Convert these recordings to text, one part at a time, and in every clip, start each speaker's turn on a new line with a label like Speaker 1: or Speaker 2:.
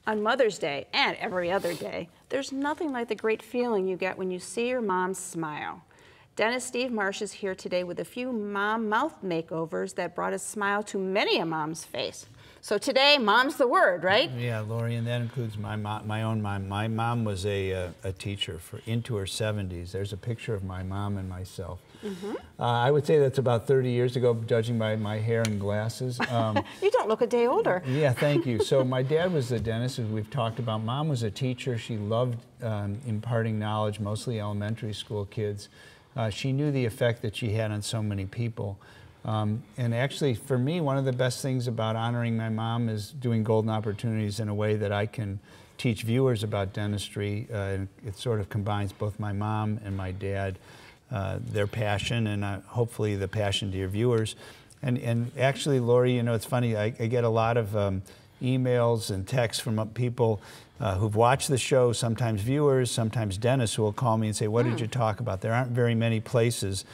Speaker 1: On Mother's Day and every other day, there's nothing like the great feeling you get when you see your mom smile. Dentist Steve Marsh is here today with a few mom mouth makeovers that brought a smile to many a mom's face. So today, mom's the word, right?
Speaker 2: Yeah, Lori, and that includes my own mom. My mom was a teacher into her 70s. There's a picture of my mom and myself. I would say that's about 30 years ago, judging by my hair and glasses.
Speaker 1: You don't look a day older.
Speaker 2: Yeah, thank you. So my dad was a dentist, as we've talked about. Mom was a teacher. She loved imparting knowledge, mostly elementary school kids. She knew the effect that she had on so many people. And actually, for me, one of the best things about honoring my mom is doing Golden Opportunities in a way that I can teach viewers about dentistry. It sort of combines both my mom and my dad, their passion, and hopefully the passion to your viewers. And actually, Lori, you know, it's funny, I get a lot of emails and texts from people who've watched the show, sometimes viewers, sometimes dentists who will call me and say, what did you talk about? There aren't very many places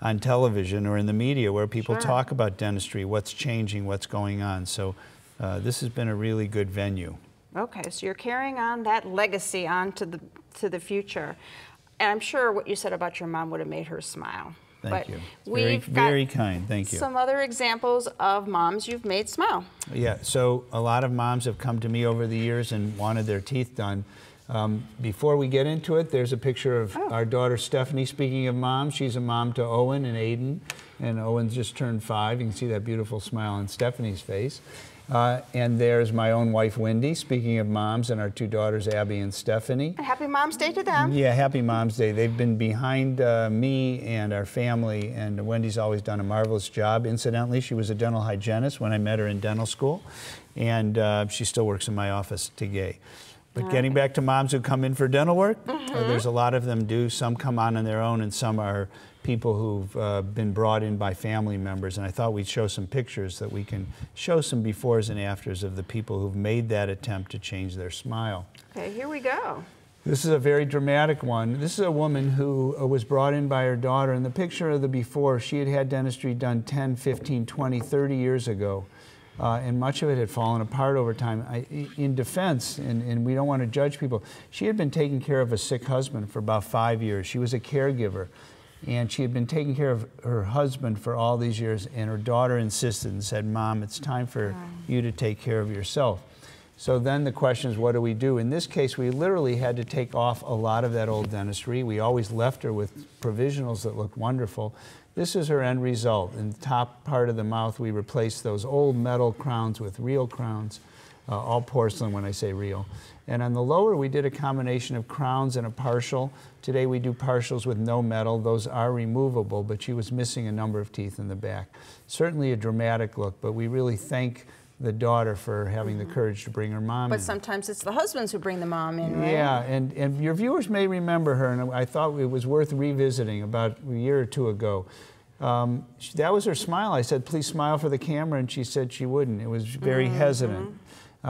Speaker 2: on television or in the media where people talk about dentistry, what's changing, what's going on. So this has been a really good venue. Okay,
Speaker 1: so you're carrying on that legacy on to the future. And I'm sure what you said about your mom would have made her smile.
Speaker 2: Thank you. Very kind. Thank you.
Speaker 1: Some other examples of moms you've made smile.
Speaker 2: Yeah, so a lot of moms have come to me over the years and wanted their teeth done. Before we get into it, there's a picture of our daughter Stephanie. Speaking of mom, she's a mom to Owen and Aiden, and Owen's just turned 5. You can see that beautiful smile on Stephanie's face. And there's my own wife, Wendy, speaking of moms, and our 2 daughters, Abby and Stephanie.
Speaker 1: And happy Mom's Day to them.
Speaker 2: Yeah, happy Mom's Day. They've been behind me and our family, and Wendy's always done a marvelous job. Incidentally, she was a dental hygienist when I met her in dental school, and she still works in my office today. But getting back to moms who come in for dental work, there's a lot of them do. Some come on their own, and some are people who've been brought in by family members. And I thought we'd show some pictures that we can show some befores and afters of the people who've made that attempt to change their smile.
Speaker 1: Okay, here we go.
Speaker 2: This is a very dramatic one. This is a woman who was brought in by her daughter. And the picture of the before, she had had dentistry done 10, 15, 20, 30 years ago. And much of it had fallen apart over time. In defense, and we don't want to judge people, she had been taking care of a sick husband for about 5 years. She was a caregiver, and she had been taking care of her husband for all these years, and her daughter insisted and said, Mom, it's time for you to take care of yourself. So then the question is, what do we do? In this case, we literally had to take off a lot of that old dentistry. We always left her with provisionals that looked wonderful. This is her end result. In the top part of the mouth, we replaced those old metal crowns with real crowns, all porcelain when I say real. And on the lower, we did a combination of crowns and a partial. Today, we do partials with no metal. Those are removable, but she was missing a number of teeth in the back. Certainly a dramatic look, but we really thank the daughter for having the courage to bring her mom in.
Speaker 1: But sometimes it's the husbands who bring the mom in, right?
Speaker 2: Yeah, and your viewers may remember her, and I thought it was worth revisiting about a year or 2 ago. That was her smile. I said, please smile for the camera, and she said she wouldn't. It was very hesitant.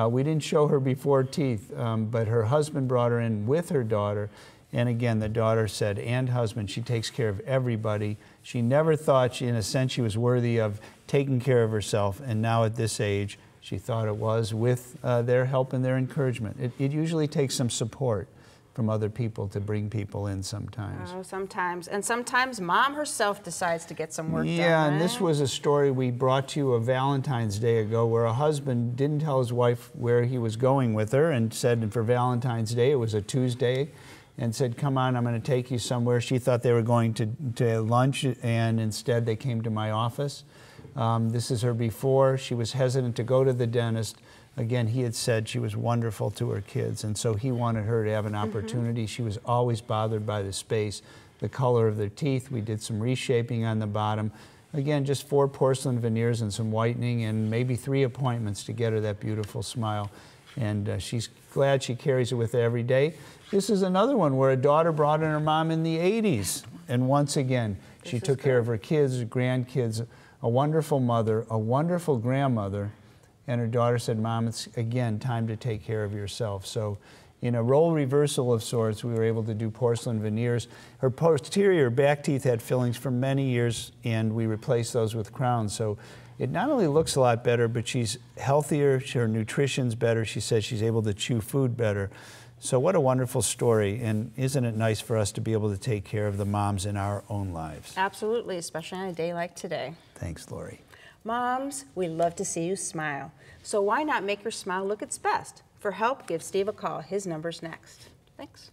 Speaker 2: We didn't show her before teeth, but her husband brought her in with her daughter. And again, the daughter said, and husband, she takes care of everybody. She never thought, in a sense, she was worthy of taking care of herself. And now at this age, she thought it was with their help and their encouragement. It usually takes some support from other people to bring people in sometimes.
Speaker 1: Oh, sometimes. And sometimes mom herself decides to get some work done.
Speaker 2: Yeah, and
Speaker 1: right?
Speaker 2: this was a story we brought to you a Valentine's Day ago where a husband didn't tell his wife where he was going with her and said for Valentine's Day, it was a Tuesday, and said, come on, I'm going to take you somewhere. She thought they were going to lunch, and instead they came to my office. This is her before. She was hesitant to go to the dentist. Again, he had said she was wonderful to her kids, and so he wanted her to have an opportunity. She was always bothered by the space, the color of their teeth. We did some reshaping on the bottom. Again, just 4 porcelain veneers and some whitening, and maybe 3 appointments to get her that beautiful smile. And she's glad she carries it with her every day. This is another one where a daughter brought in her mom in the 80s. And once again, she took care of her kids, her grandkids, a wonderful mother, a wonderful grandmother. And her daughter said, Mom, it's, again, time to take care of yourself. So in a role reversal of sorts, we were able to do porcelain veneers. Her posterior back teeth had fillings for many years, and we replaced those with crowns. So it not only looks a lot better, but she's healthier, her nutrition's better. She says she's able to chew food better. So what a wonderful story, and isn't it nice for us to be able to take care of the moms in our own lives?
Speaker 1: Absolutely, especially on a day like today.
Speaker 2: Thanks, Lori.
Speaker 1: Moms, we love to see you smile. So why not make your smile look its best? For help, give Steve a call. His number's next. Thanks.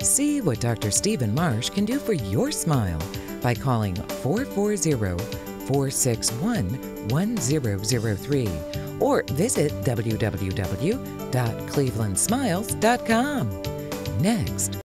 Speaker 3: See what Dr. Stephen Marsh can do for your smile by calling 440-461-1003 or visit www.clevelandsmiles.com. Next.